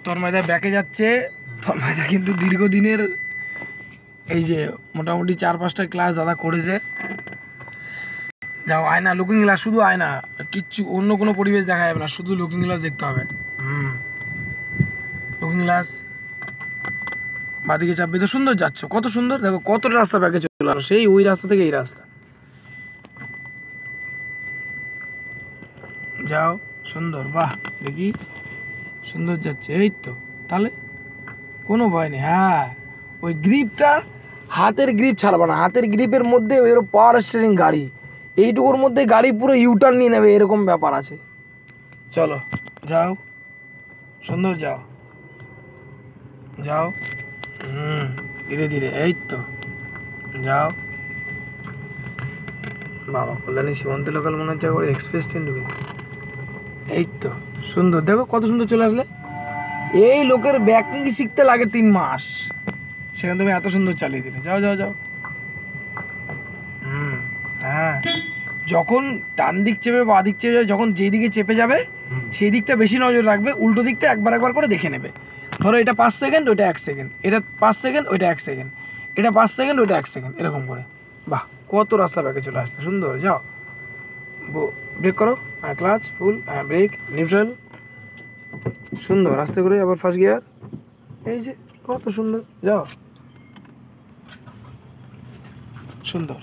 তন্ময়দা ব্যাকে যাচ্ছে। তন্ময়দা কিন্তু দীর্ঘদিনের এই যে মোটামুটি 4-5টা ক্লাস দাদা করেছে। যাও আয়না, লুকিং গ্লাস, শুধু আয়না, কিচ্ছু অন্য কোনো পরিবেশ দেখা যাবে না, শুধু লুকিং গ্লাস দেখতে হবে। লুকিং গ্লাস, বাদিকে চাপবে তো সুন্দর যাচ্ছ, কত সুন্দর। দেখো কতটা রাস্তা ব্যাকে চলে আসো, সেই ওই রাস্তা থেকে এই রাস্তা। যাও সুন্দর, বাহ দেখি সুন্দর যাচ্ছে, এই তো তাহলে কোনো ভয় নেই। হ্যাঁ ওই গ্রিপটা, হাতের গ্রিপ ছাড়বা না, হাতের গ্রিপের মধ্যে এর পাওয়ার স্টিয়ারিং গাড়ি, এইটুকুর মধ্যে গাড়ি পুরো ইউটার্ন নিয়ে নেবে, এরকম ব্যাপার আছে। চলো যাও সুন্দর, যাও যাও, ধীরে ধীরে, এই তো যাও। বাবা কল্যাণী সীমান্ত লোকাল মনে হচ্ছে করে এক্সপ্রেস ট্রেন ঢুকেছে। এই তো সুন্দর, দেখো কত সুন্দর চলে আসলে। এই লোকের ব্যাকিং শিখতে লাগে 3 মাস, সেখানে তুমি এত সুন্দর চালিয়ে দিলে। যাও যাও যাও। হ্যাঁ যখন ডান দিক চেপে বা দিক চেপে যাবে, যখন যেই দিকে চেপে যাবে সেই দিকটা বেশি নজর রাখবে, উল্টো দিকটা একবার একবার করে দেখে নেবে। ধরো এটা 5 সেকেন্ড, ওইটা 1 সেকেন্ড, এটা 5 সেকেন্ড, ওইটা 1 সেকেন্ড, এটা 5 সেকেন্ড, ওইটা 1 সেকেন্ড, এরকম করে। বাহ কত রাস্তা ব্যাকে চলে আসলে, সুন্দর। যাও ব্রেক করো, হ্যাঁ ক্লাচ ফুল, হ্যাঁ ব্রেক নিউট্রাল, সুন্দর আস্তে করে, আবার ফার্স্ট গিয়ার, এই যে কত সুন্দর। যাও সুন্দর।